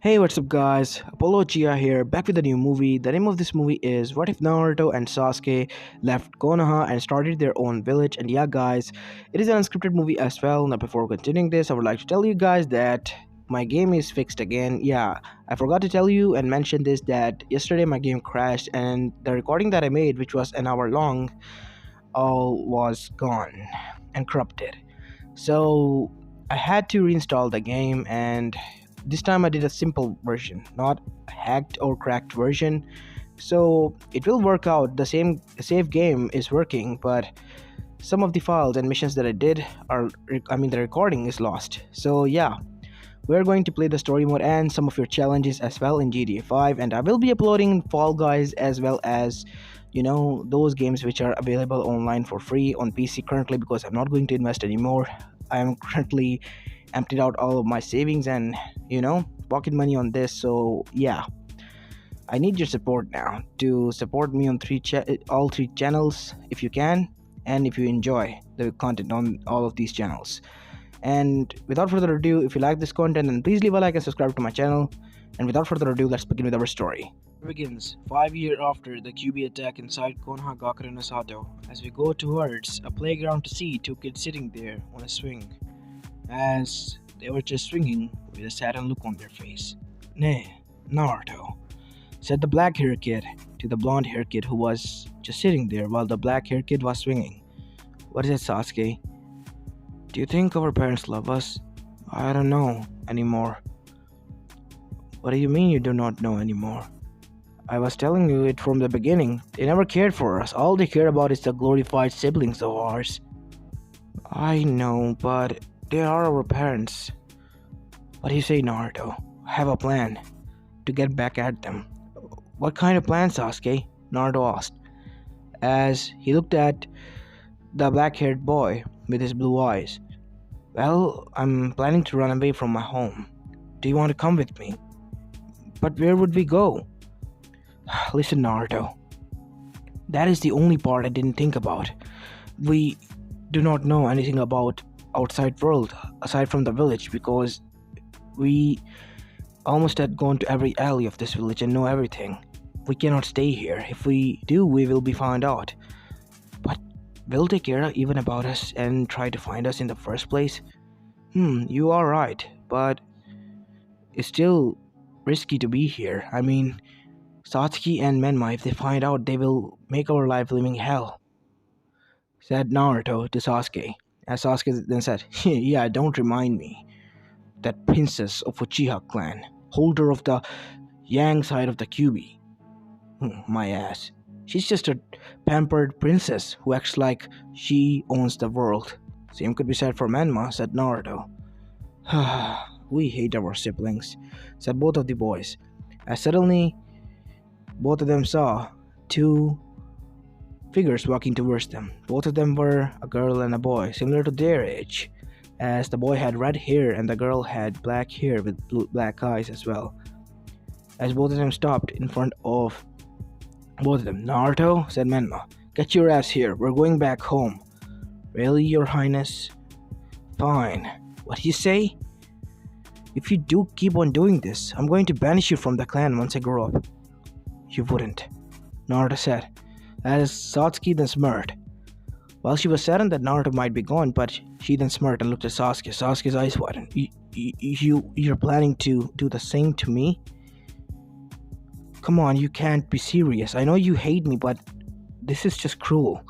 Hey, what's up, guys? Apollo Uchiha here, back with a new movie. The name of this movie is What If Naruto and Sasuke Left Konoha and Started Their Own Village? And yeah, guys, it is an unscripted movie as well. Now, before continuing this, I would like to tell you guys that my game is fixed again. Yeah, I forgot to tell you and mention this that yesterday my game crashed and the recording that I made, which was an hour long, all was gone and corrupted. So I had to reinstall the game, and this time I did a simple version, not a hacked or cracked version. So it will work out. The save game is working, but some of the files and missions that I did the recording is lost. So yeah, we're going to play the story mode and some of your challenges as well in GTA 5, and I will be uploading Fall Guys as well as those games which are available online for free on PC currently, because I'm not going to invest anymore. I am currently emptied out all of my savings and pocket money on this. So yeah, I need your support now to support me on all three channels if you can, and if you enjoy the content on all of these channels. And without further ado, if you like this content, then please leave a like and subscribe to my channel. And without further ado, let's begin with our story. It begins 5 years after the QB attack inside Konoha no Sato, as we go towards a playground to see two kids sitting there on a swing, as they were just swinging with a saddened look on their face. "Nay, Naruto," said the black-haired kid to the blonde-haired kid who was just sitting there while the black-haired kid was swinging. "What is it, Sasuke? Do you think our parents love us?" "I don't know anymore." "What do you mean you do not know anymore?" "I was telling you it from the beginning. They never cared for us. All they care about is the glorified siblings of ours." "I know, but they are our parents." "What do you say, Naruto? I have a plan to get back at them." "What kind of plan, Sasuke?" Naruto asked, as he looked at the black-haired boy with his blue eyes. "Well, I'm planning to run away from my home. Do you want to come with me?" "But where would we go?" "Listen, Naruto. That is the only part I didn't think about. We do not know anything about outside world aside from the village, because we almost had gone to every alley of this village and know everything. We cannot stay here. If we do, we will be found out. But will they care even about us and try to find us in the first place?" You are right, but it's still risky to be here. I mean, Satsuki and Menma, if they find out, they will make our life living hell," said Naruto to Sasuke. As Sasuke then said, "Yeah, don't remind me. That princess of Uchiha clan, holder of the Yang side of the QB. My ass. She's just a pampered princess who acts like she owns the world." "Same could be said for Menma," said Naruto. "We hate our siblings," said both of the boys, as suddenly both of them saw two figures walking towards them. Both of them were a girl and a boy, similar to their age, as the boy had red hair and the girl had black hair with black eyes as well. As both of them stopped in front of both of them. "Naruto," said Menma, "get your ass here. We're going back home." "Really, your highness?" "Fine. What do you say? If you do keep on doing this, I'm going to banish you from the clan once I grow up." "You wouldn't," Naruto said, as Satsuki then smirked. Well, she was saddened that Naruto might be gone, but she then smirked and looked at Sasuke. Sasuke's eyes widened. You're planning to do the same to me?" "Come on, you can't be serious. I know you hate me, but this is just cruel."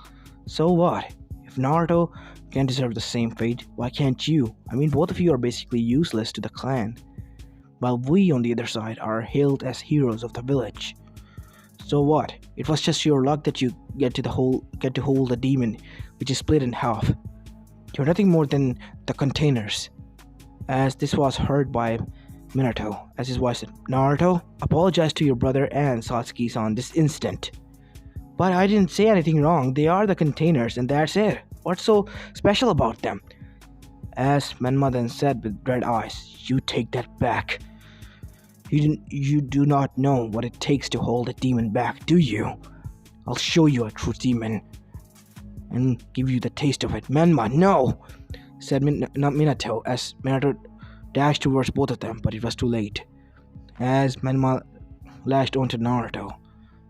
"So what? If Naruto can deserve the same fate, why can't you? I mean, both of you are basically useless to the clan, while we on the other side are hailed as heroes of the village. So what? It was just your luck that you get to hold the demon, which is split in half. You're nothing more than the containers." As this was heard by Minato, as his wife said, "Naruto, apologize to your brother and Satsuki-san this instant." "But I didn't say anything wrong. They are the containers, and that's it. What's so special about them?" As Menma then said with red eyes, "You take that back. You do not know what it takes to hold a demon back, do you? I'll show you a true demon and give you the taste of it." "Menma, no!" said Minato, as Minato dashed towards both of them, but it was too late. as Menma lashed onto Naruto.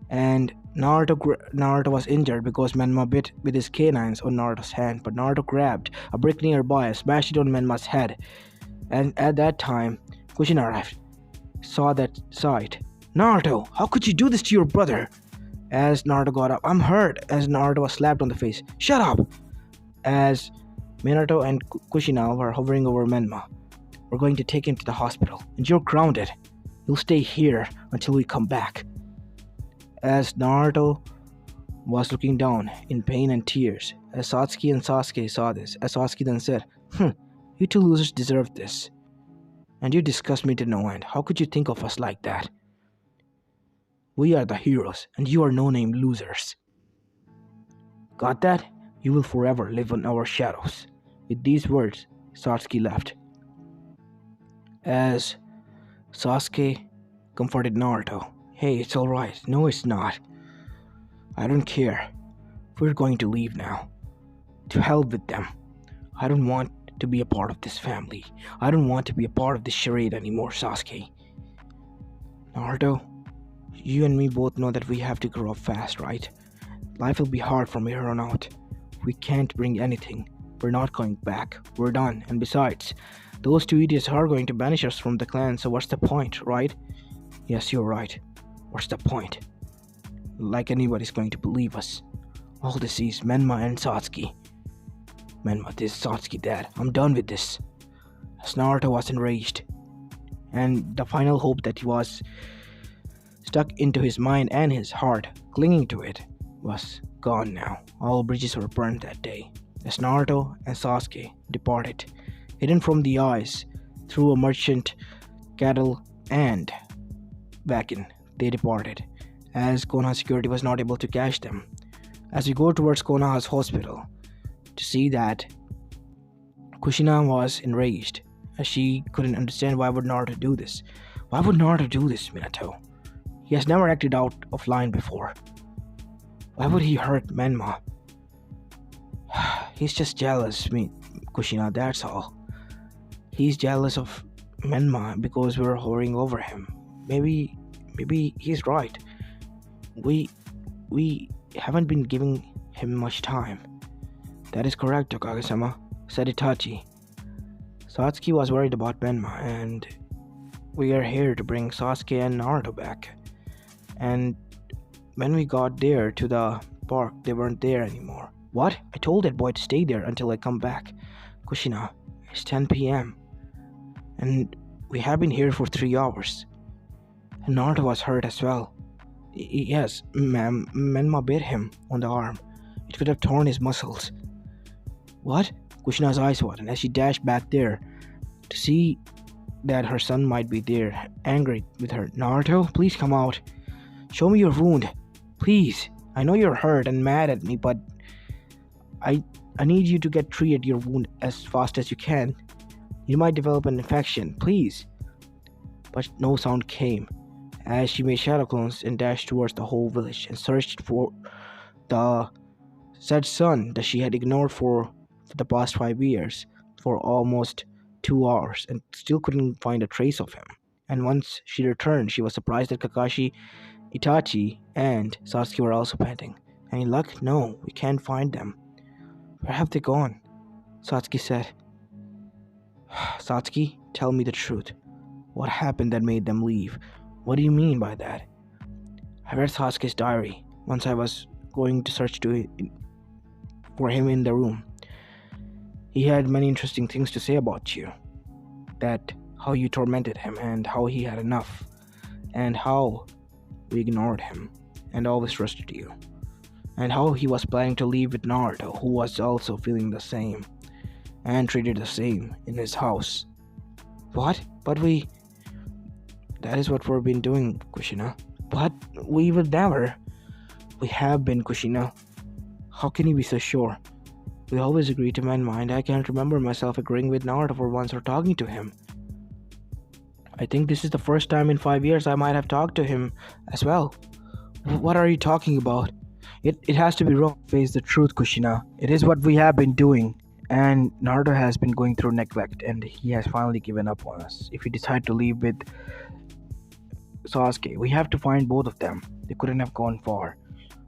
And Naruto was injured because Menma bit with his canines on Naruto's hand, but Naruto grabbed a brick nearby and smashed it on Menma's head. And at that time, Kushina arrived, saw that sight. Naruto, how could you do this to your brother? As Naruto got up, I'm hurt, as Naruto was slapped on the face. Shut up! As Minato and Kushina were hovering over Menma. We're going to take him to the hospital, and you're grounded. You'll stay here until we come back. As Naruto was looking down in pain and tears, as Satsuki and Sasuke saw this, as Sasuke then said, you two losers deserve this. And you disgust me to no end. How could you think of us like that? We are the heroes, and you are no-name losers. Got that? You will forever live in our shadows. With these words, Satsuki left. As Sasuke comforted Naruto. Hey, it's alright. No, it's not. I don't care. We're going to leave now. To hell with them. I don't want to be a part of this family. I don't want to be a part of this charade anymore, Sasuke. Naruto, you and me both know that we have to grow up fast, right? Life will be hard from here on out. We can't bring anything. We're not going back. We're done. And besides, those two idiots are going to banish us from the clan, so what's the point, right? Yes, you're right. What's the point? Like anybody's going to believe us. All this is Menma and Satsuki. Menma, this is Satsuki, Dad. I'm done with this. As Naruto was enraged, and the final hope that he was stuck into his mind and his heart, clinging to it, was gone now. All bridges were burned that day. As Naruto and Sasuke departed, hidden from the eyes through a merchant cattle and wagon, they departed, as Konoha security was not able to catch them. As we go towards Konoha's hospital, to see that Kushina was enraged, as she couldn't understand why would Naruto do this. Why would Naruto do this, Minato? He has never acted out of line before. Why would he hurt Menma? He's just jealous, Kushina, that's all. He's jealous of Menma because we're hovering over him. Maybe he's right. We haven't been giving him much time. That is correct, Tokage-sama, said Itachi. Satsuki was worried about Menma, and we are here to bring Sasuke and Naruto back. And when we got there to the park, they weren't there anymore. What? I told that boy to stay there until I come back. Kushina, it's 10 p.m. and we have been here for 3 hours. And Naruto was hurt as well. Yes, ma'am, Menma bit him on the arm. It could have torn his muscles. What? Kushina's eyes widened as she dashed back there to see that her son might be there, angry with her. Naruto, please come out. Show me your wound. Please. I know you're hurt and mad at me, but I need you to get treated your wound as fast as you can. You might develop an infection, please. But no sound came, as she made shadow clones and dashed towards the whole village and searched for the said son that she had ignored for the past 5 years, for almost 2 hours, and still couldn't find a trace of him. And once she returned, she was surprised that Kakashi, Itachi, and Sasuke were also panting. Any luck? No, we can't find them. Where have they gone? Satsuki said. Satsuki, tell me the truth. What happened that made them leave? What do you mean by that? I read Sasuke's diary once I was going to search for him in the room. He had many interesting things to say about you. That how you tormented him and how he had enough, and how we ignored him and always trusted you, and how he was planning to leave with Naruto, who was also feeling the same and treated the same in his house. What? But that is what we've been doing, Kushina. But we would never. We have been, Kushina. How can you be so sure? We always agree to Menma, and I can't remember myself agreeing with Naruto for once or talking to him. I think this is the first time in 5 years I might have talked to him as well. What are you talking about? It has to be wrong. Face the truth, Kushina. It is what we have been doing. And Naruto has been going through neglect, and he has finally given up on us. If we decide to leave with Sasuke, we have to find both of them. They couldn't have gone far.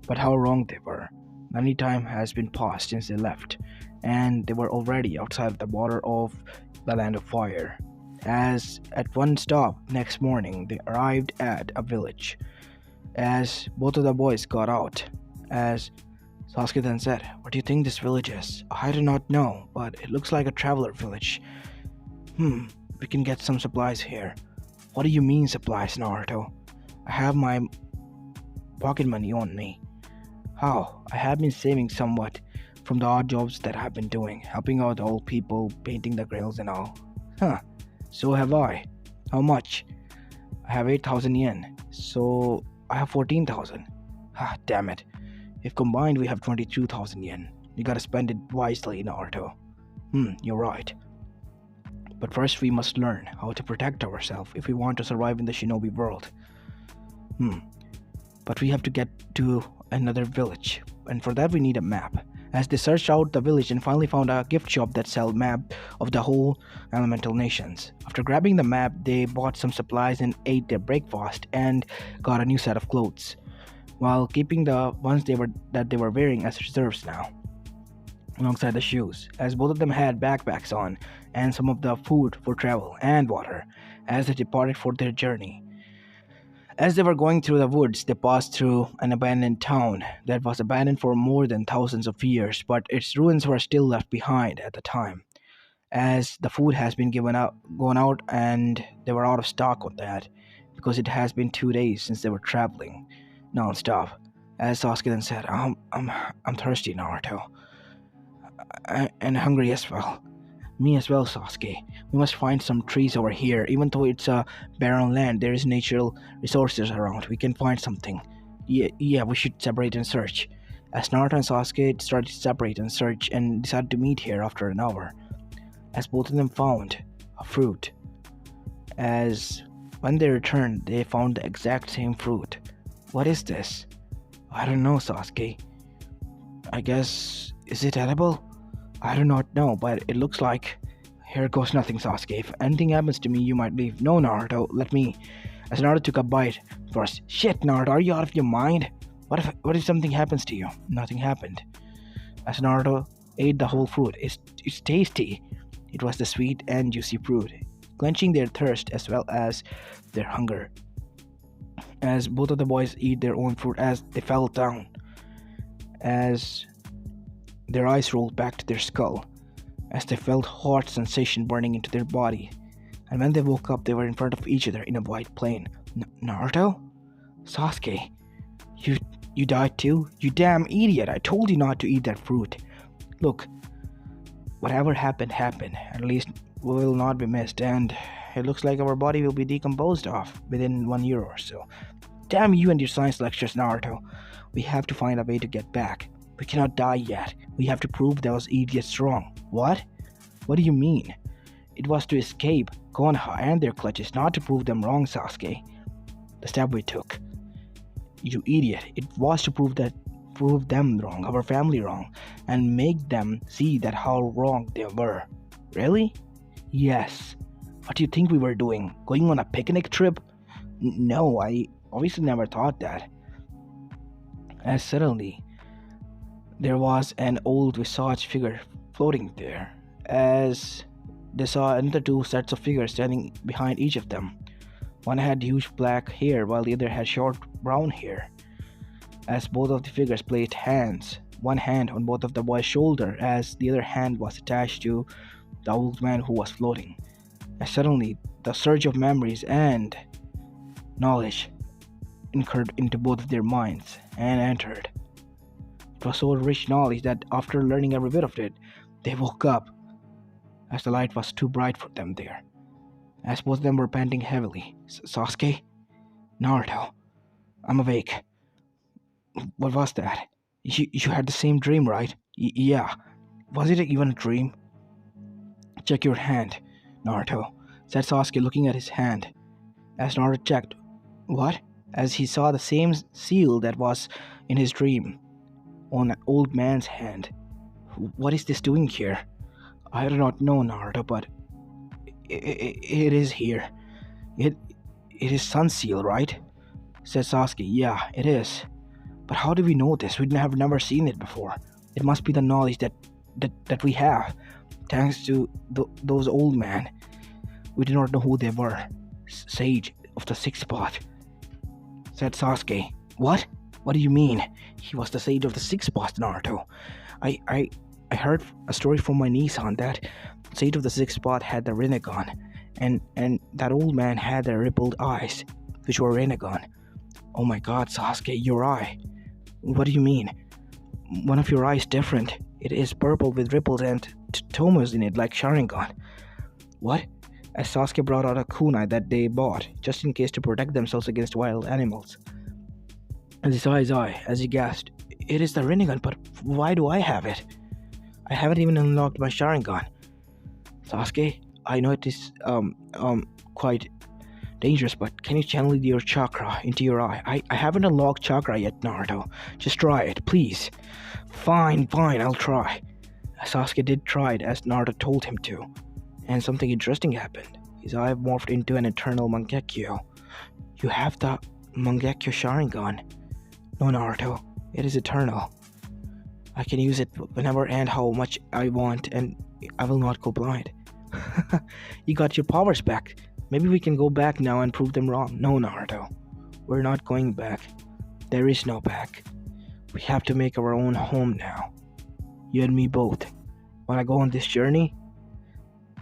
But how wrong they were. Many time has been passed since they left, and they were already outside the border of the land of fire. As at one stop next morning, they arrived at a village. As both of the boys got out, as Sasuke then said, "What do you think this village is?" "I do not know, but it looks like a traveler village." We can get some supplies here." "What do you mean supplies, Naruto?" "I have my pocket money on me." "How?" "I have been saving somewhat from the odd jobs that I've been doing, helping out old people, painting the grills and all." "Huh, so have I." "How much?" "I have 8,000 yen, so I have 14,000. Ah, damn it. If combined, we have 22,000 yen. You gotta spend it wisely, Naruto." You're right. But first, we must learn how to protect ourselves if we want to survive in the shinobi world. But we have to get to another village, and for that we need a map. As they searched out the village and finally found a gift shop that sold map of the whole elemental nations. After grabbing the map, they bought some supplies and ate their breakfast and got a new set of clothes, while keeping the ones they were wearing as reserves now, alongside the shoes, as both of them had backpacks on and some of the food for travel and water as they departed for their journey. As they were going through the woods, they passed through an abandoned town that was abandoned for more than thousands of years, but its ruins were still left behind at the time, as the food has been gone out, and they were out of stock on that because it has been 2 days since they were traveling non-stop. As Sasuke then said, I'm thirsty, Naruto, and hungry as well." "Me as well, Sasuke. We must find some trees over here. Even though it's a barren land, there is natural resources around. We can find something." Yeah, we should separate and search." As Naruto and Sasuke started to separate and search and decided to meet here after an hour, as both of them found a fruit. As when they returned, they found the exact same fruit. "What is this?" "I don't know, Sasuke. I guess, is it edible?" "I do not know, but it looks like..." "Here goes nothing, Sasuke. If anything happens to me, you might leave." "No, Naruto, let me." As Naruto took a bite first. "Shit, Naruto, are you out of your mind? What if something happens to you?" Nothing happened. As Naruto ate the whole fruit, it's tasty. It was the sweet and juicy fruit, quenching their thirst as well as their hunger. As both of the boys eat their own fruit, as they fell down, as their eyes rolled back to their skull, as they felt hot sensation burning into their body. And when they woke up, they were in front of each other in a white plain. "Naruto? Sasuke? You died too? You damn idiot! I told you not to eat that fruit. Look, whatever happened, happened. At least we will not be missed, and it looks like our body will be decomposed off within 1 year or so. Damn you and your science lectures, Naruto. We have to find a way to get back. We cannot die yet. We have to prove those idiots wrong." "What? What do you mean?" "It was to escape Konoha and their clutches, not to prove them wrong, Sasuke. The step we took." "You idiot. It was to prove them wrong, our family wrong, and make them see that how wrong they were." "Really?" "Yes. What do you think we were doing? Going on a picnic trip?" No, I obviously never thought that." As suddenly, there was an old visaged figure floating there, as they saw another two sets of figures standing behind each of them. One had huge black hair while the other had short brown hair. As both of the figures placed hands, one hand on both of the boy's shoulder as the other hand was attached to the old man who was floating. As suddenly, the surge of memories and knowledge incurred into both of their minds and entered. It was so rich knowledge that after learning every bit of it, they woke up, as the light was too bright for them there, as both of them were panting heavily. "Sasuke? Naruto? I'm awake. What was that? You had the same dream, right?" Yeah. Was it even a dream?" "Check your hand, Naruto," said Sasuke, looking at his hand. As Naruto checked, "What?" as he saw the same seal that was in his dream on an old man's hand. "What is this doing here?" "I do not know, Naruto, but it is here. It It is Sun Seal, right? Said Sasuke. Yeah, it is. But how do we know this? We have never seen it before. It must be the knowledge that we have, thanks to those old men. We did not know who they were. Sage of the sixth spot, said Sasuke. What? What do you mean? He was the sage of the sixth spot, Naruto. I heard a story from my niece on that. Sage of the sixth spot had the Rinnegan, and that old man had the rippled eyes, which were Rinnegan. Oh my god, Sasuke, your eye. What do you mean? One of your eyes different. It is purple with ripples and tomas in it like Sharingan. What? As Sasuke brought out a kunai that they bought, just in case to protect themselves against wild animals. As he saw his eye, as he gasped, it is the Rinnegan, but why do I have it? I haven't even unlocked my Sharingan. Sasuke, I know it is quite dangerous, but can you channel your chakra into your eye? I haven't unlocked chakra yet, Naruto. Just try it, please. Fine, I'll try. Sasuke did try it as Naruto told him to, and something interesting happened. His eye morphed into an eternal Mangekyo. You have the Mangekyo Sharingan. No, Naruto, it is eternal. I can use it whenever and how much I want, and I will not go blind. You got your powers back. Maybe we can go back now and prove them wrong. No, Naruto, we're not going back. There is no back. We have to make our own home now. You and me both. Wanna go on this journey?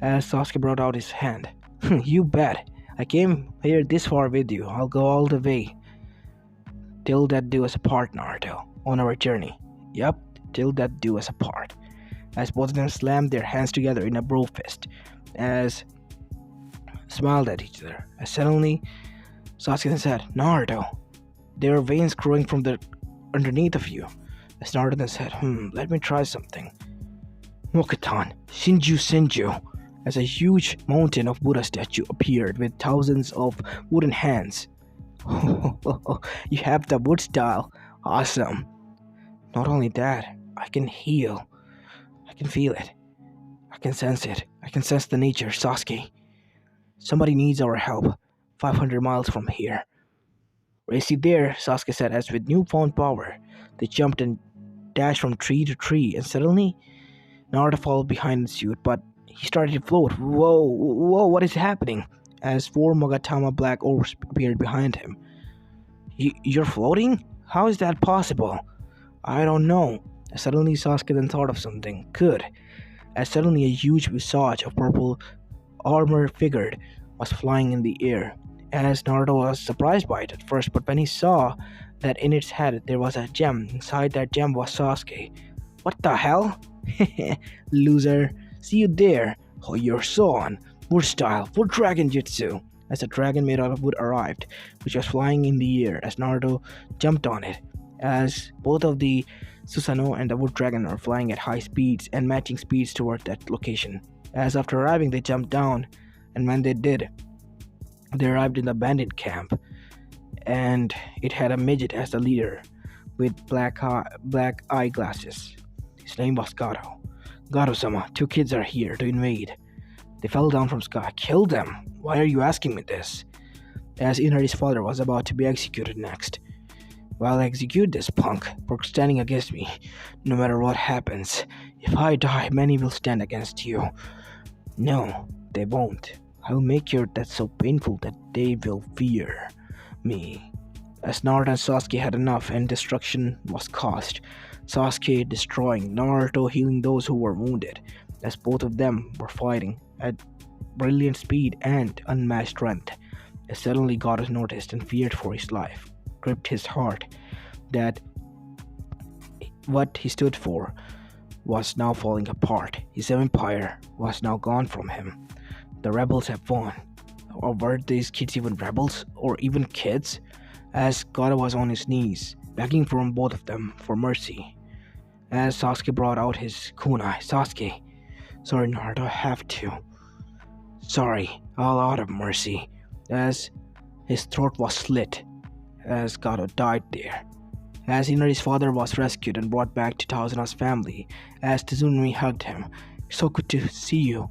As Sasuke brought out his hand. You bet. I came here this far with you. I'll go all the way. Till that do us apart, Naruto. On our journey. Yup, till that do us apart. As both of them slammed their hands together in a bro fist. As smiled at each other. As suddenly, Sasuke said, Naruto, there are veins growing from the underneath of you. As Naruto said, let me try something. Mokutan, Shinju. As a huge mountain of Buddha statue appeared with thousands of wooden hands. You have the wood style. Awesome. Not only that, I can heal. I can feel it. I can sense it. I can sense the nature, Sasuke. Somebody needs our help. 500 miles from here. Race you there, Sasuke said, as with newfound power, they jumped and dashed from tree to tree, and suddenly, Naruto followed behind in suit, but he started to float. Whoa, what is happening? As 4 Mogatama black orbs appeared behind him. You're floating? How is that possible? I don't know. As suddenly Sasuke then thought of something. Good. As suddenly a huge visage of purple armor figure was flying in the air. As Naruto was surprised by it at first, but when he saw that in its head there was a gem, inside that gem was Sasuke. What the hell? Loser. See you there. Oh, you're so on. Wood style, wood dragon jutsu. As a dragon made out of wood arrived, which was flying in the air as Naruto jumped on it. As both of the Susanoo and the wood dragon are flying at high speeds and matching speeds toward that location. As after arriving, they jumped down, and when they did, they arrived in the bandit camp, and it had a midget as the leader with black eyeglasses. His name was Gato. Gato-sama, 2 kids are here to invade. They fell down from sky. Kill them. Why are you asking me this? As Inari's father was about to be executed next. Well, execute this punk for standing against me. No matter what happens, if I die, many will stand against you. No, they won't. I will make your death so painful that they will fear me. As Naruto and Sasuke had enough and destruction was caused, Sasuke destroying, Naruto healing those who were wounded, as both of them were fighting at brilliant speed and unmatched strength. As suddenly Gato noticed and feared for his life, gripped his heart that what he stood for was now falling apart. His empire was now gone from him. The rebels have won. Or were these kids even rebels? Or even kids? As Gato was on his knees, begging from both of them for mercy. As Sasuke brought out his kunai. Sasuke, sorry Naruto, I have to. Sorry, all out of mercy. As his throat was slit. As Gato died there. As Inari's father was rescued and brought back to Tasuna's family. As Tazunori hugged him. So good to see you.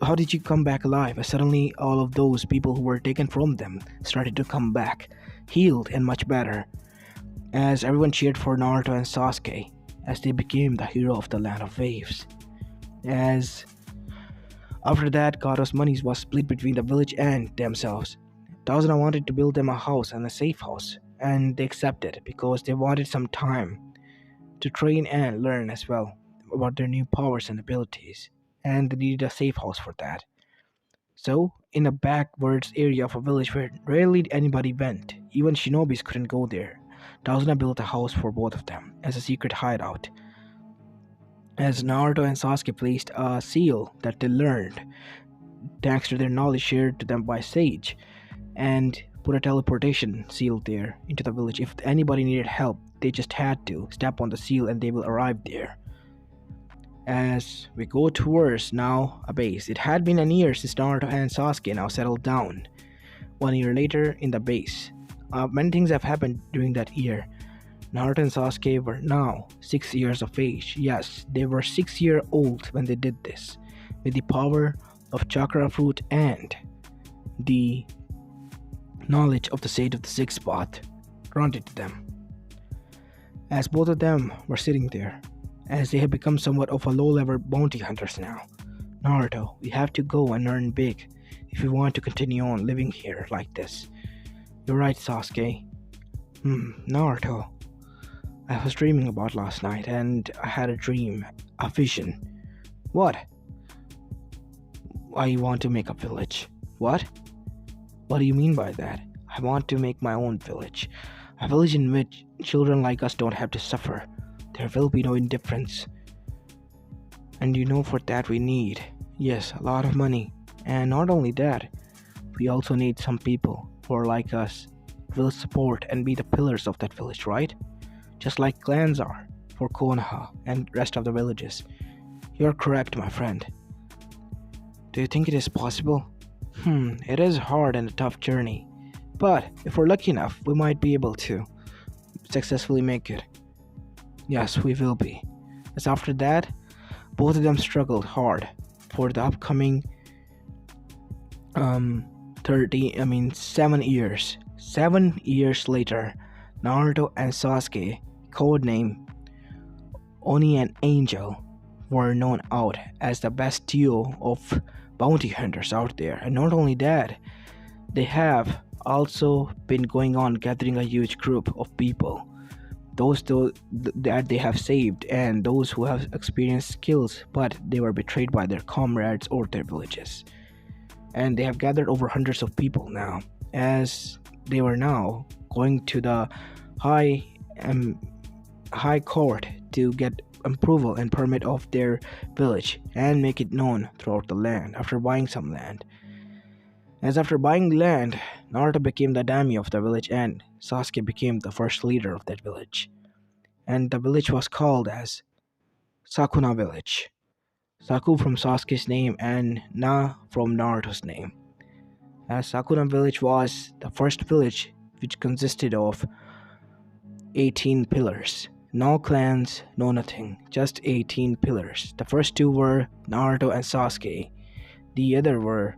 How did you come back alive? And suddenly, all of those people who were taken from them started to come back, healed and much better, as everyone cheered for Naruto and Sasuke, as they became the hero of the Land of Waves. As after that, Kato's money was split between the village and themselves. Tazuna wanted to build them a house and a safe house, and they accepted because they wanted some time to train and learn as well about their new powers and abilities, and they needed a safe house for that. So, in a backwards area of a village where rarely anybody went, even shinobis couldn't go there, Tazuna built a house for both of them as a secret hideout. As Naruto and Sasuke placed a seal that they learned thanks to their knowledge shared to them by Sage, and put a teleportation seal there into the village. If anybody needed help, they just had to step on the seal and they will arrive there. As we go towards now a base, it had been a year since Naruto and Sasuke now settled down. 1 year later in the base, many things have happened during that year. Naruto and Sasuke were now 6 years of age. Yes, they were 6-year-old when they did this, with the power of chakra fruit and the knowledge of the Sage of the Sixth Path granted to them. As both of them were sitting there, as they have become somewhat of a low-level bounty hunters now. Naruto, we have to go and earn big if we want to continue on living here like this. You're right, Sasuke. Naruto. I was dreaming about last night and I had a dream, a vision. What? I want to make a village. What? What do you mean by that? I want to make my own village. A village in which children like us don't have to suffer. There will be no indifference. And you know for that we need, yes, a lot of money. And not only that, we also need some people who are like us, who will support and be the pillars of that village, right? Just like clans are for Konoha and rest of the villages. You're correct, my friend. Do you think it is possible? It is hard and a tough journey. But if we're lucky enough, we might be able to successfully make it. Yes, we will be. As after that, both of them struggled hard for the upcoming 7 years. 7 years later, Naruto and Sasuke, codename Oni and Angel, were known out as the best duo of bounty hunters out there. And not only that, they have also been going on gathering a huge group of people, those that they have saved and those who have experienced skills but they were betrayed by their comrades or their villages. And they have gathered over hundreds of people now, as they were now going to the high court to get approval and permit of their village and make it known throughout the land after buying some land. As after buying land, Naruto became the daimyo of the village and Sasuke became the first leader of that village. And the village was called as Sakuna Village. Saku from Sasuke's name and Na from Naruto's name. As Sakuna Village was the first village which consisted of 18 pillars. No clans, no nothing, just 18 pillars. The first two were Naruto and Sasuke. The other were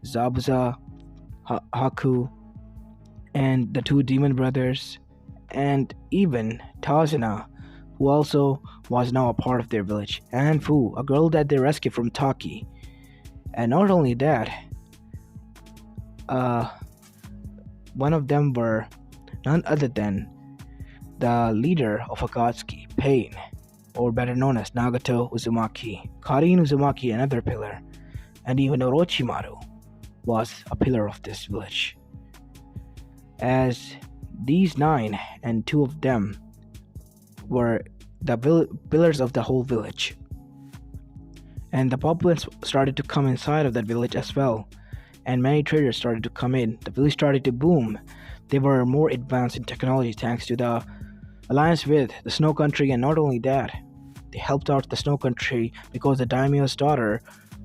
Zabuza, Haku, and the two demon brothers, and even Tazuna, who also was now a part of their village, and Fu, a girl that they rescued from Taki. And not only that, one of them were none other than the leader of Akatsuki, Pain, or better known as Nagato Uzumaki, Karin Uzumaki, another pillar, and even Orochimaru was a pillar of this village. As these 9 and 2 of them were the pillars of the whole village. And the populace started to come inside of that village as well, and many traders started to come in. The village started to boom. They were more advanced in technology thanks to the alliance with the Snow Country, and not only that, they helped out the Snow Country because the daimyo's daughter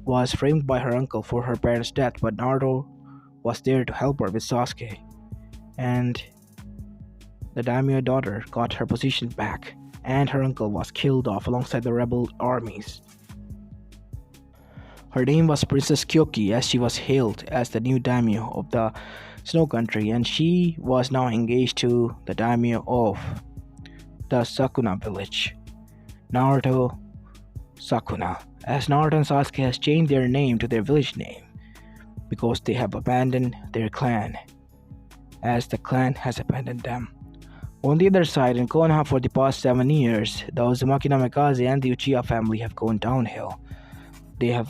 was framed by her uncle for her parents' death, but Naruto was there to help her with Sasuke. And the daimyo daughter got her position back, and her uncle was killed off alongside the rebel armies. Her name was Princess Kyoki, as she was hailed as the new daimyo of the Snow Country, and she was now engaged to the daimyo of the Sakuna village, Naruto Sakuna. As Naruto and Sasuke has changed their name to their village name because they have abandoned their clan, as the clan has abandoned them. On the other side, in Konoha for the past 7 years, the Uzumaki Namikaze and the Uchiha family have gone downhill. They have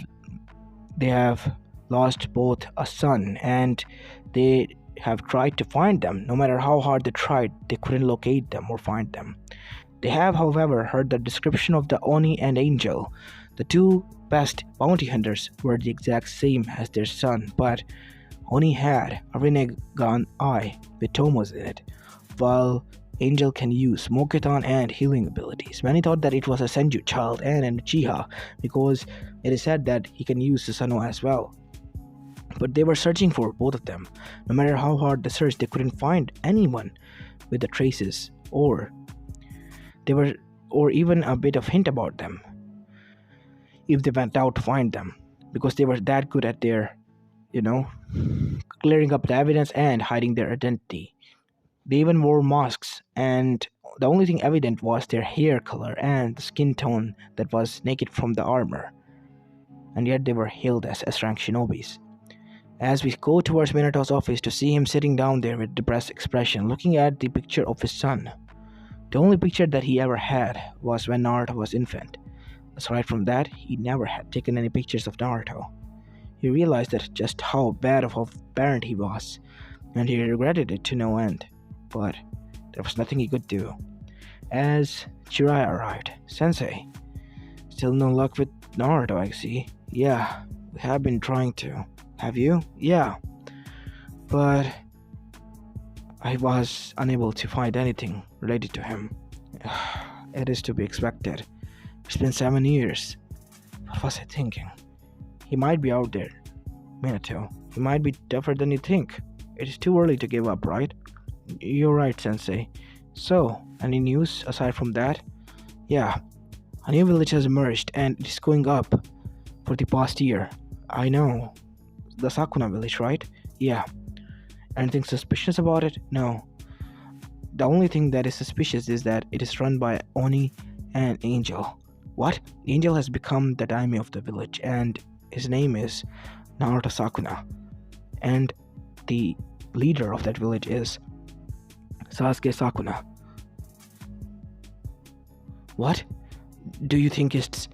they have lost both a son, and they have tried to find them. No matter how hard they tried, they couldn't locate them or find them. They have, however, heard the description of the Oni and Angel. The two best bounty hunters were the exact same as their son, but Oni had a Rinnegan eye with Tomos in it, while Angel can use Moketan and healing abilities. Many thought that it was a Senju child and an Uchiha because it is said that he can use Susanoo as well. But they were searching for both of them. No matter how hard they searched, they couldn't find anyone with the traces or even a bit of hint about them if they went out to find them, because they were that good at their, you know, clearing up the evidence and hiding their identity. They even wore masks, and the only thing evident was their hair color and the skin tone that was naked from the armor. And yet they were hailed as S-rank shinobis. As we go towards Minato's office to see him sitting down there with depressed expression, looking at the picture of his son. The only picture that he ever had was when Naruto was infant. Aside from that, he never had taken any pictures of Naruto. He realized that just how bad of a parent he was, and he regretted it to no end. But there was nothing he could do. As Jiraiya arrived, Sensei, still no luck with Naruto, I see. Yeah, we have been trying to. Have you? Yeah. But I was unable to find anything related to him. It is to be expected. It's been 7 years. What was I thinking? He might be out there, Minato. He might be tougher than you think. It is too early to give up, right? You're right, Sensei. So, any news aside from that? Yeah, a new village has emerged and it is going up for the past year. I know. The Sakuna village, right? Yeah. Anything suspicious about it? No. The only thing that is suspicious is that it is run by Oni and Angel. What? Angel has become the daimyo of the village, and his name is Naruto Sakuna. And the leader of that village is Sasuke Sakuna. What? Do you think it's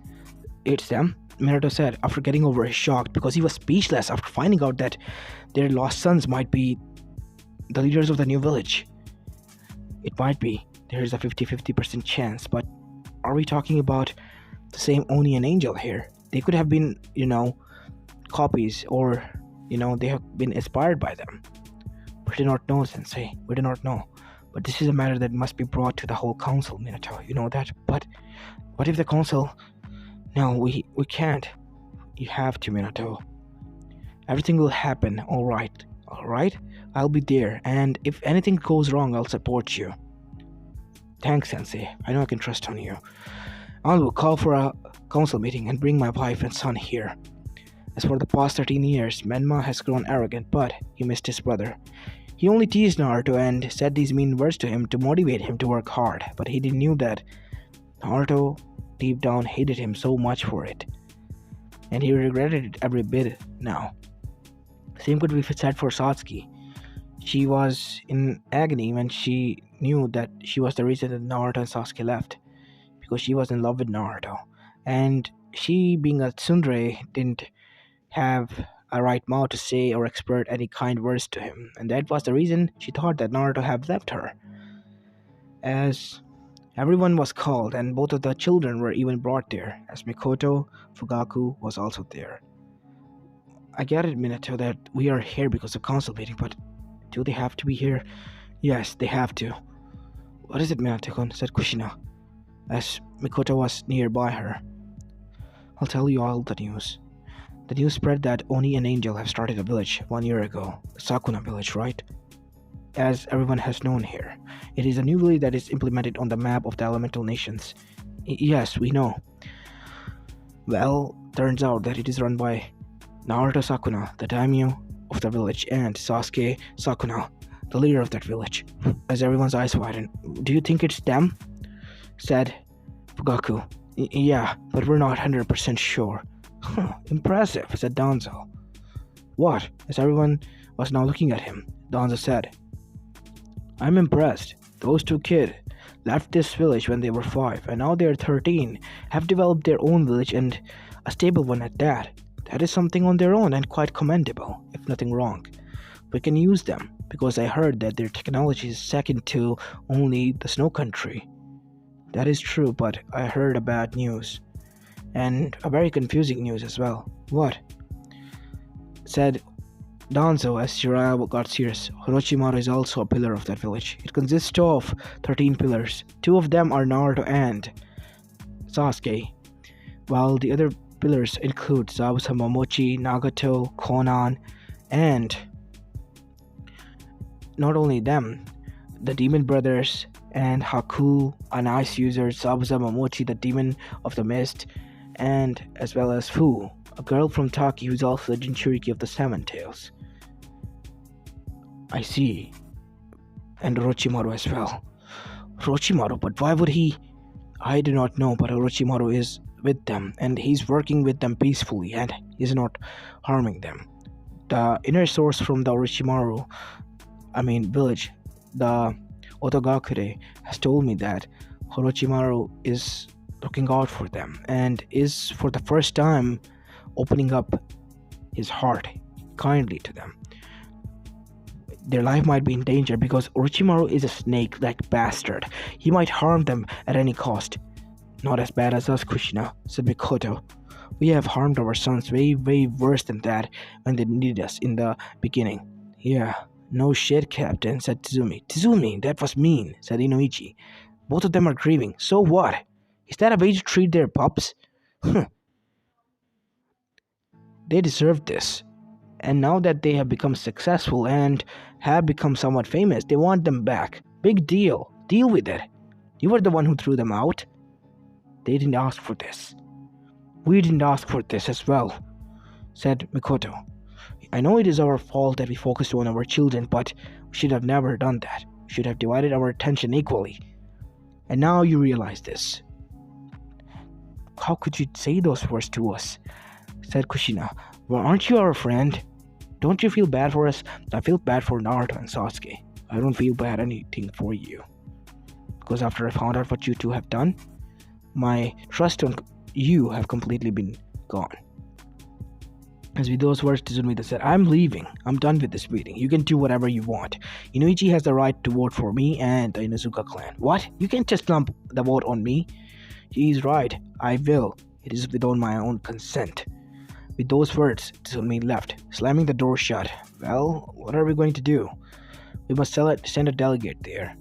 them? Minato said after getting over his shock, because he was speechless after finding out that their lost sons might be the leaders of the new village. It might be. There is a 50-50% chance, but are we talking about the same Oni and Angel here? They could have been, copies, or, they have been inspired by them. We do not know, Sensei. We do not know. But this is a matter that must be brought to the whole council, Minato. You know that? But what if the council... No, we can't. You have to, Minato. Everything will happen, alright? Alright? I'll be there, and if anything goes wrong, I'll support you. Thanks, Sensei. I know I can trust on you. I will call for a council meeting and bring my wife and son here. As for the past 13 years, Menma has grown arrogant, but he missed his brother. He only teased Naruto and said these mean words to him to motivate him to work hard, but he didn't knew that Naruto deep down hated him so much for it, and he regretted it every bit now. Same could be said for Satsuki. She was in agony when she knew that she was the reason that Naruto and Sasuke left, because she was in love with Naruto, and she, being a tsundere, didn't have a right mouth to say or express any kind words to him, and that was the reason she thought that Naruto had left her. As everyone was called, and both of the children were even brought there, as Mikoto Fugaku was also there. I get it, Minato, that we are here because of council meeting, but do they have to be here? Yes, they have to. What is it, Minato-kun? Said Kushina, as Mikoto was nearby her. I'll tell you all the news. The news spread that Oni and Angel have started a village 1 year ago, the Sakuna village, right? As everyone has known here, it is a new village that is implemented on the map of the elemental nations. Yes, we know. Well, Turns out that it is run by Naruto Sakuna, the daimyo of the village, and Sasuke Sakuna, the leader of that village. As everyone's eyes widen, do you think it's them? Said Fugaku. Yeah, but we're not 100% sure. Impressive, said Danzo. What? As everyone was now looking at him, Danzo said, I'm impressed. Those two kids left this village when they were 5, and now they're 13, have developed their own village and a stable one at that. That is something on their own and quite commendable, if nothing wrong. We can use them, because I heard that their technology is second to only the snow country. That is true, but I heard a bad news. And a very confusing news as well. What? Said Danzo as Jiraiya got serious. Orochimaru is also a pillar of that village. It consists of 13 pillars. 2 of them are Naruto and Sasuke, while the other pillars include Zabuza Momochi, Nagato, Konan, and not only them, the Demon Brothers, and Haku, an ice user, Zabuza Momochi, the Demon of the Mist, and as well as Fu, a girl from Taki who's also the Jinchuriki of the Seven Tails. I see. And Orochimaru as well. Orochimaru, but why would he? I do not know, but Orochimaru is with them, and he's working with them peacefully, and he's not harming them. The inner source from the village, the Otogakure, has told me that Orochimaru is looking out for them and is for the first time opening up his heart kindly to them. Their life might be in danger because Orochimaru is a snake-like bastard. He might harm them at any cost. Not as bad as us, Kushina, said Mikoto. We have harmed our sons way, way worse than that when they needed us in the beginning. Yeah, no shit, Captain, said Tizumi. Tizumi, that was mean, said Inoichi. Both of them are grieving. So what? Is that a way to treat their pups? They deserve this. And now that they have become successful and have become somewhat famous, they want them back. Big deal. Deal with it. You were the one who threw them out. They didn't ask for this. We didn't ask for this as well, said Mikoto. I know it is our fault that we focused on our children, but we should have never done that. We should have divided our attention equally. And now you realize this. How could you say those words to us? Said Kushina. Well, aren't you our friend? Don't you feel bad for us? I feel bad for Naruto and Sasuke. I don't feel bad anything for you. Because after I found out what you two have done, my trust on you have completely been gone. As with those words, Tizumi said, I'm leaving. I'm done with this meeting. You can do whatever you want. Inoichi has the right to vote for me and the Inuzuka clan. What? You can't just lump the vote on me. He's right. I will. It is without my own consent. With those words, Tizumi left, slamming the door shut. Well, what are we going to do? We must send a delegate there.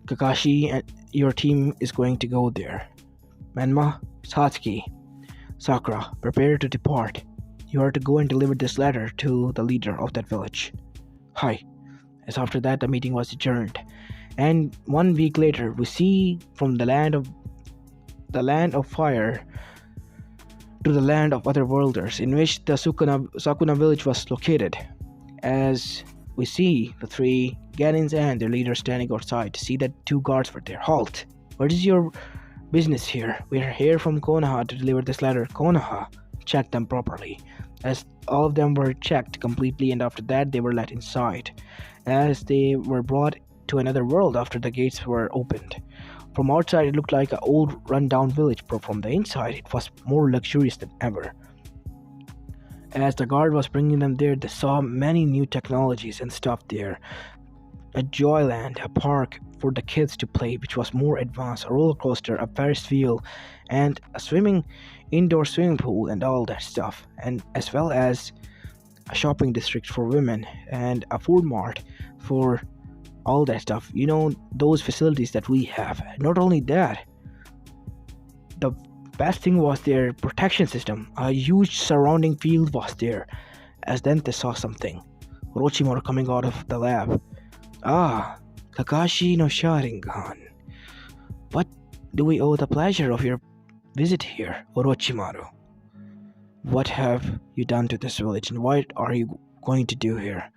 Kakashi and your team is going to go there. Menma, Satsuki, Sakura, prepare to depart. You are to go and deliver this letter to the leader of that village. Hi. As after that, the meeting was adjourned. And 1 week later, we see from the land of fire to the land of otherworlders, in which the Sakuna village was located. As we see the 3 Ganins and their leader standing outside to see that 2 guards were there. Halt! What is your business here? We are here from Konoha to deliver this letter. Konoha. Check them properly. As all of them were checked completely, and after that they were let inside. As they were brought to another world after the gates were opened. From outside it looked like an old run-down village, but from the inside it was more luxurious than ever. As the guard was bringing them there, they saw many new technologies and stuff there. A Joyland, a park for the kids to play, which was more advanced, a roller coaster, a Ferris wheel, and a indoor swimming pool and all that stuff, and as well as a shopping district for women and a food mart for all that stuff. You know, those facilities that we have. Not only that, the best thing was their protection system. A huge surrounding field was there. As then they saw something. Orochimaru coming out of the lab. Ah, Kakashi no Sharingan. What do we owe the pleasure of your visit here, Orochimaru? What have you done to this village and what are you going to do here?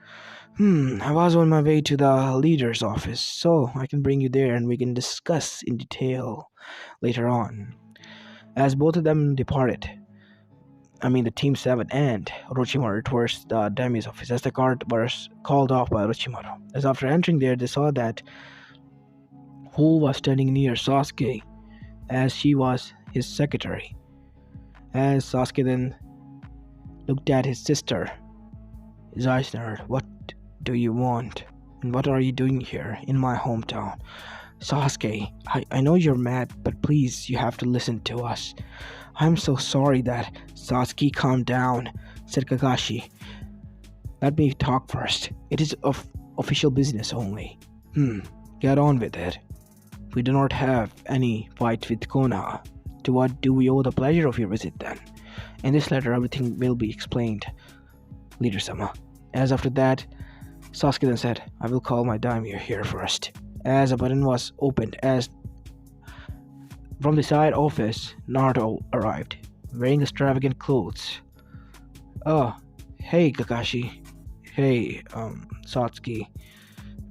I was on my way to the leader's office, so I can bring you there and we can discuss in detail later on. As both of them departed, the Team 7 and Orochimaru towards the daimyo's office as the guard was called off by Orochimaru. As after entering there, they saw that Who was standing near Sasuke as she was his secretary. As Sasuke then looked at his sister, his eyes narrowed. What do you want? And what are you doing here in my hometown? Sasuke, I know you're mad, but please, you have to listen to us. I'm so sorry that Sasuke, calm down, said Kakashi. Let me talk first. It is of official business only. Get on with it. We do not have any fight with Konoha. To what do we owe the pleasure of your visit then? In this letter, everything will be explained, Leader-sama. As after that, Sasuke then said, I will call my daimyo here first. As a button was opened, as from the side office, Naruto arrived, wearing extravagant clothes. Oh, hey Kakashi. Hey, Satsuki,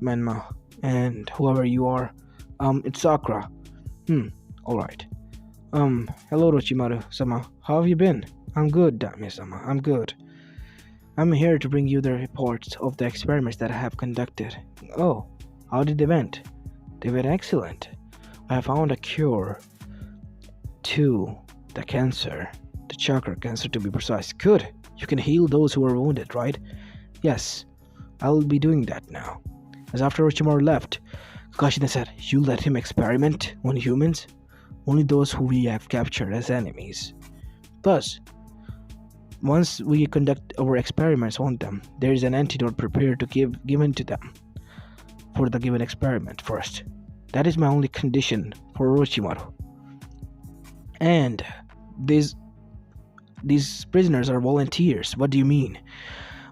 Menma, and whoever you are. It's Sakura. Alright. Hello Orochimaru-sama. How have you been? I'm good, Daimyo-sama. I'm good. I'm here to bring you the reports of the experiments that I have conducted. Oh, how did they went? They were excellent. I have found a cure to the cancer, the chakra cancer to be precise. Good. You can heal those who are wounded, right? Yes, I'll be doing that now. As after Orochimaru left, Kakashi then said, You let him experiment on humans? Only those who we have captured as enemies. Thus, once we conduct our experiments on them, there is an antidote prepared to given to them for the given experiment first. That is my only condition for Orochimaru. And these prisoners are volunteers. What do you mean?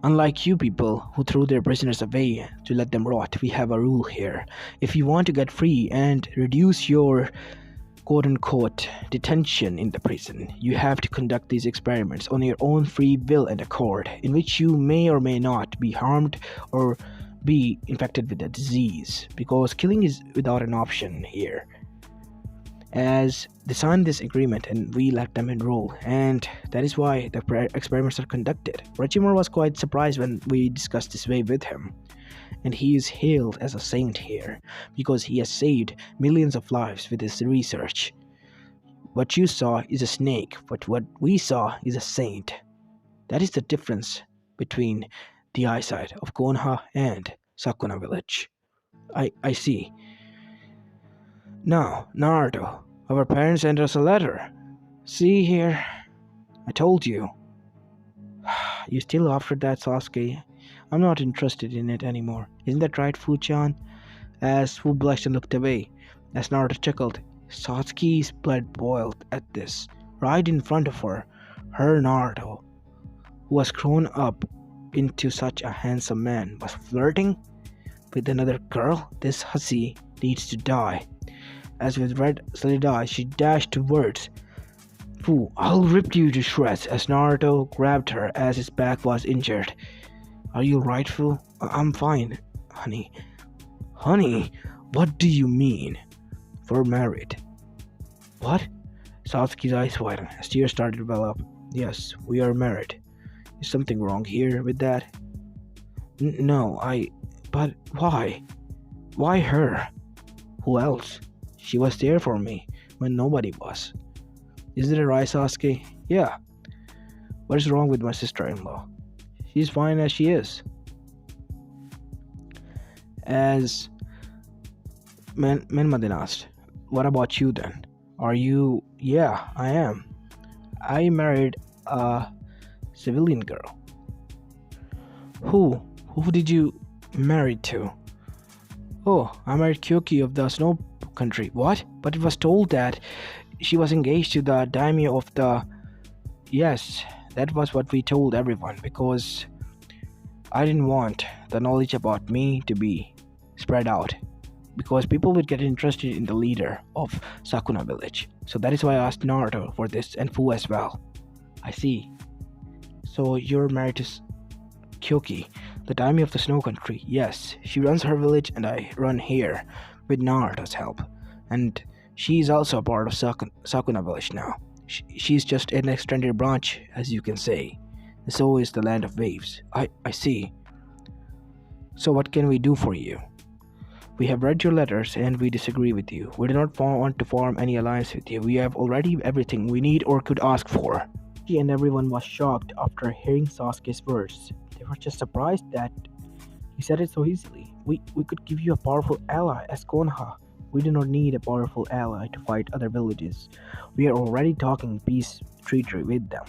Unlike you people who throw their prisoners away to let them rot, we have a rule here. If you want to get free and reduce your quote-unquote detention in the prison, you have to conduct these experiments on your own free will and accord, in which you may or may not be harmed or be infected with a disease, because killing is without an option here. As they signed this agreement and we let them enroll, and that is why the experiments are conducted. Orochimaru was quite surprised when we discussed this way with him, and he is hailed as a saint here because he has saved millions of lives with his research. What you saw is a snake, but what we saw is a saint. That is the difference between the eyesight of Konoha and Sakuna village. I see. Now, Naruto, our parents sent us a letter. See here, I told you. You still after that, Sasuke? I'm not interested in it anymore. Isn't that right, Fu-chan? As Fu blushed and looked away, as Naruto chuckled, Satsuki's blood boiled at this. Right in front of her Naruto, who was grown up into such a handsome man, was flirting with another girl. This hussy needs to die. As with red slitted eyes, she dashed towards Fu. I'll rip you to shreds as Naruto grabbed her as his back was injured. Are you right, Fu? I'm fine, honey. Honey? What do you mean? We're married. What? Satsuki's eyes widened as tears started to well up. Yes, we are married. Is something wrong here with that? No, But why? Why her? Who else? She was there for me when nobody was. Is it right, Sasuke? Yeah. What is wrong with my sister-in-law? She's fine as she is. As Menma then asked, what about you then? Are you... Yeah, I am. I married a civilian girl. Who? Who did you marry to? Oh, I married Kyoki of the Snow Country. What? But it was told that she was engaged to the daimyo of the... Yes, that was what we told everyone, because I didn't want the knowledge about me to be spread out, because people would get interested in the leader of Sakuna village. So that is why I asked Naruto for this, and Fu as well. I see. So you're married to Kyoki, the daimyo of the snow country. Yes, she runs her village and I run here, with Naruto's help. And she's also a part of Sakuna village now. She's just an extended branch, as you can say. So is the land of waves. I see. So what can we do for you? We have read your letters and we disagree with you. We do not want to form any alliance with you. We have already everything we need or could ask for. He and everyone was shocked after hearing Sasuke's words. They were just surprised that he said it so easily. We could give you a powerful ally as Konoha. We do not need a powerful ally to fight other villages. We are already talking peace treaty with them.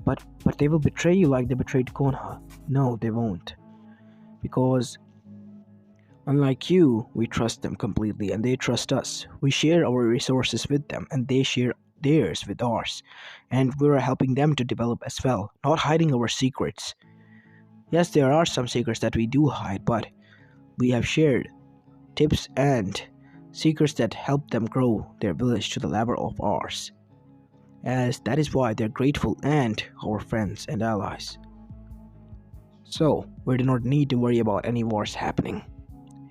But they will betray you like they betrayed Konoha. No, they won't. Because unlike you, we trust them completely and they trust us. We share our resources with them and they share theirs with ours. And we're helping them to develop as well, not hiding our secrets. Yes, there are some secrets that we do hide, but we have shared tips and secrets that help them grow their village to the level of ours. As that is why they're grateful and our friends and allies. So, we do not need to worry about any wars happening.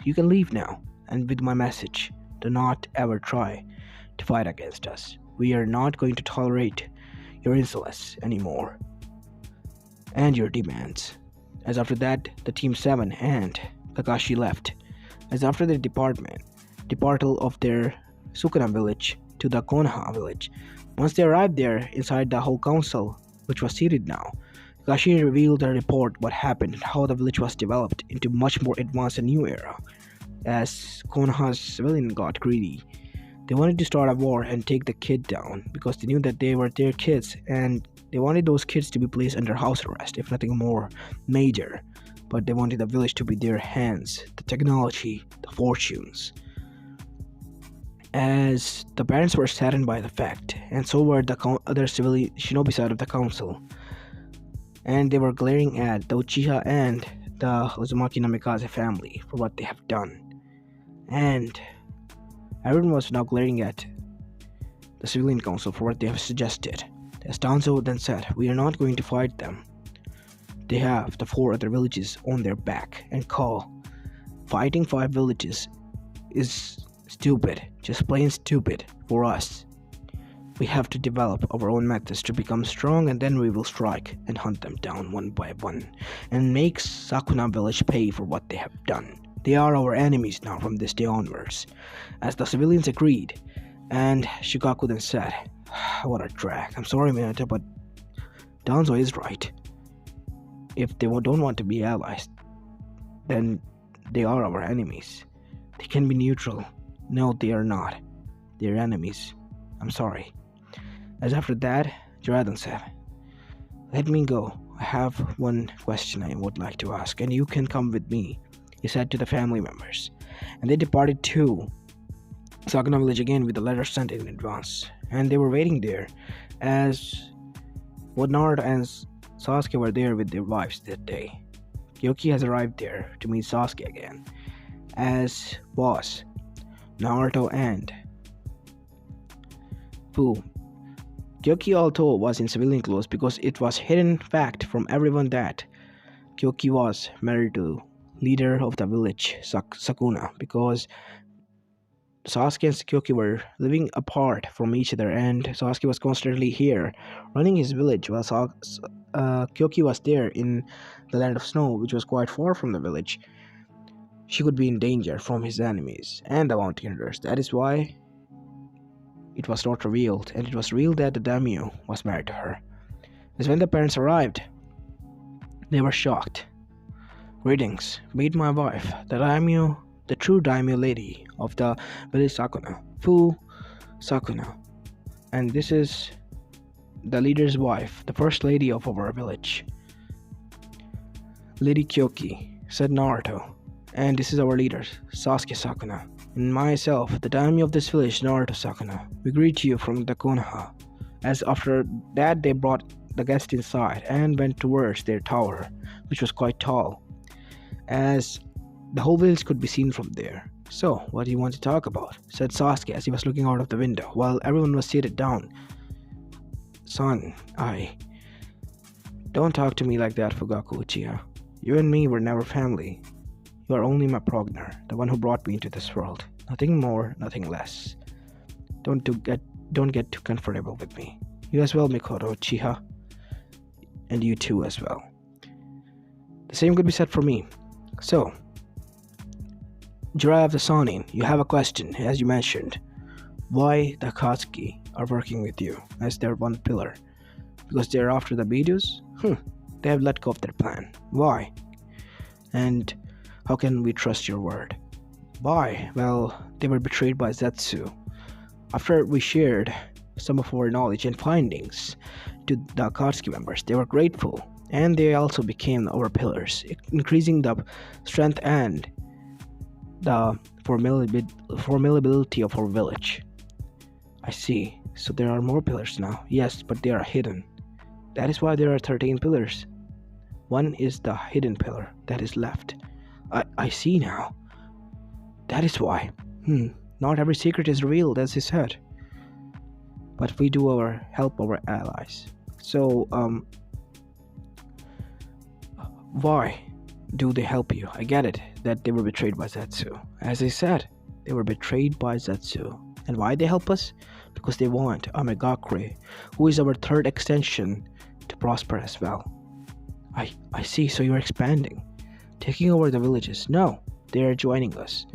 You can leave now, and with my message, do not ever try to fight against us. We are not going to tolerate your insolence anymore, and your demands. As after that, the Team 7 and Kakashi left. As after the departal of their Sukuna village to the Konoha village. Once they arrived there, inside the whole council, which was seated now, Kakashi revealed a report what happened and how the village was developed into much more advanced and new era. As Konoha's civilian got greedy, they wanted to start a war and take the kid down because they knew that they were their kids and they wanted those kids to be placed under house arrest, if nothing more major. But they wanted the village to be their hands, the technology, the fortunes. As the parents were saddened by the fact, and so were the other civilian shinobi side of the council. And they were glaring at the Uchiha and the Uzumaki Namikaze family for what they have done. And everyone was now glaring at the civilian council for what they have suggested. As Danzo then said, we are not going to fight them. They have the 4 other villages on their back and fighting 5 villages is stupid, just plain stupid for us. We have to develop our own methods to become strong and then we will strike and hunt them down one by one and make Sakuna village pay for what they have done. They are our enemies now from this day onwards. As the civilians agreed, and Shukaku then said, what a drag. I'm sorry Minato, but Danzo is right. If they don't want to be allies, then they are our enemies. They can be neutral. No, they are not. They are enemies. I'm sorry. As after that, Jiraiya said, let me go. I have one question I would like to ask, and you can come with me, he said to the family members. And they departed to Sakuna village again with the letter sent in advance. And they were waiting there, as Naruto and Sasuke were there with their wives that day. Kyoki has arrived there to meet Sasuke again, as was Naruto and Fu. Kyoki although was in civilian clothes because it was hidden fact from everyone that Kyoki was married to leader of the village Sakuna, because Sasuke and Kyoki were living apart from each other and Sasuke was constantly here running his village while Kyoki was there in the land of snow, which was quite far from the village. She could be in danger from his enemies and the bounty hunters. That is why it was not revealed, and it was revealed that the daimyo was married to her. As when the parents arrived, they were shocked. Greetings, meet my wife, the daimyo, the true daimyo lady of the village Sakuna, Fu Sakuna. And this is the leader's wife, the first lady of our village, Lady Kyoki, said Naruto. And this is our leader, Sasuke Sakuna. And myself, the daimyo of this village, Naruto Sakuna. We greet you from the Konoha. As after that they brought the guest inside and went towards their tower, which was quite tall, as the whole village could be seen from there. So, what do you want to talk about? Said Sasuke as he was looking out of the window, while everyone was seated down. Son, Don't talk to me like that, Fugaku Uchiha. You and me were never family. You are only my progenitor, the one who brought me into this world. Nothing more, nothing less. Don't get too comfortable with me. You as well, Mikoto Uchiha. And you too as well. The same could be said for me. So, Jiraiya of the Sanin, you have a question, as you mentioned. Why the Akatsuki are working with you as their one pillar? Because they're after the Bidus? They have let go of their plan. Why? And how can we trust your word? Why? Well, they were betrayed by Zetsu. After we shared some of our knowledge and findings to the Akatsuki members, they were grateful, and they also became our pillars, increasing the strength and the formidability of our village. I see. So there are more pillars now. Yes, but they are hidden. That is why there are 13 pillars. One is the hidden pillar that is left. I see now. That is why. Not every secret is revealed, as he said. But we do help our allies. So, why do they help you? I get it, that they were betrayed by Zetsu. As I said, they were betrayed by Zetsu. And why they help us? Because they want Amegakure, who is our third extension, to prosper as well. I see, so you're expanding. Taking over the villages. No, they are joining us.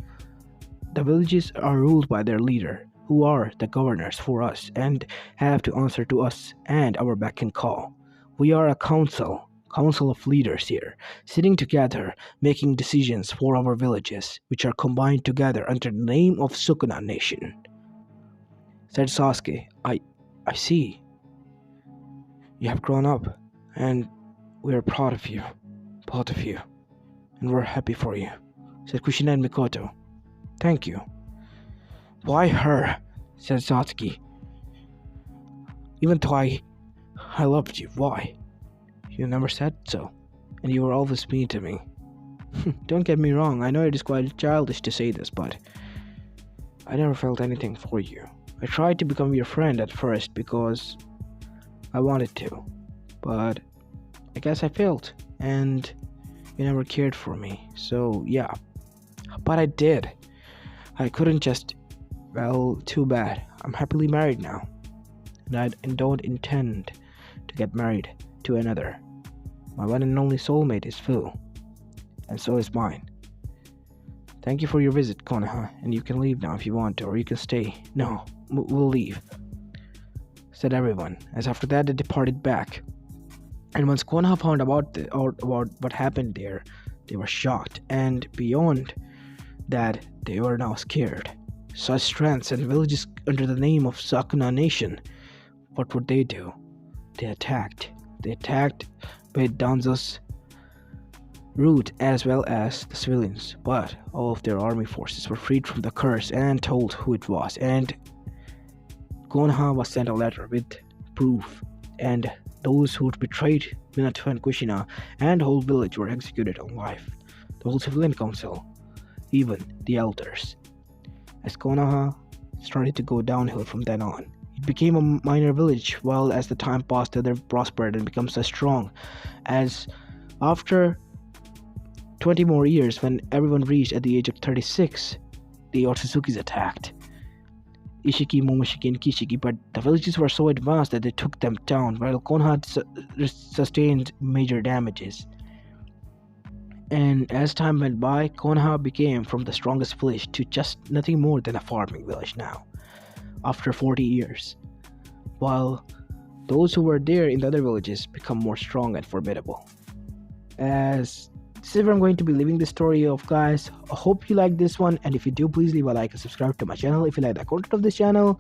The villages are ruled by their leader, who are the governors for us, and have to answer to us and our beck and call. We are a council of leaders here, sitting together, making decisions for our villages, which are combined together under the name of Sukuna Nation. Said Sasuke, I see. You have grown up, and we are proud of you, both of you, and we're happy for you, said Kushina and Mikoto. Thank you. Why her? Said Satsuki. Even though I loved you, why? You never said so, and you were always mean to me. Don't get me wrong, I know it is quite childish to say this, but I never felt anything for you. I tried to become your friend at first because I wanted to, but I guess I failed, and you never cared for me, so yeah. But I did. I couldn't just... Well, too bad. I'm happily married now, and I don't intend to get married to another. My one and only soulmate is Fu, and so is mine. Thank you for your visit, Konoha, and you can leave now if you want to, or you can stay. No, we'll leave, said everyone, as after that they departed back. And once Konoha found about what happened there, they were shocked, and beyond that, they were now scared. Such strengths and villages under the name of Sukuna Nation. What would they do? They attacked with Danzo's route as well as the civilians, but all of their army forces were freed from the curse and told who it was, and Konoha was sent a letter with proof, and those who betrayed Minato and Kushina and the whole village were executed on life. The whole civilian council, even the elders. As Konoha started to go downhill from then on, it became a minor village, while as the time passed, they prospered and became so strong. As after 20 more years, when everyone reached at the age of 36, the Otsuzukis attacked Ishiki, Momoshiki, and Kishiki, but the villages were so advanced that they took them down, while Konoha sustained major damages. And as time went by, Konoha became from the strongest village to just nothing more than a farming village now, after 40 years, while those who were there in the other villages become more strong and formidable. As this is where I'm going to be leaving the story of, guys. I hope you like this one, and if you do, please leave a like and subscribe to my channel if you like the content of this channel.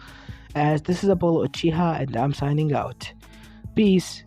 As this is Apollo Uchiha, and I'm signing out. Peace.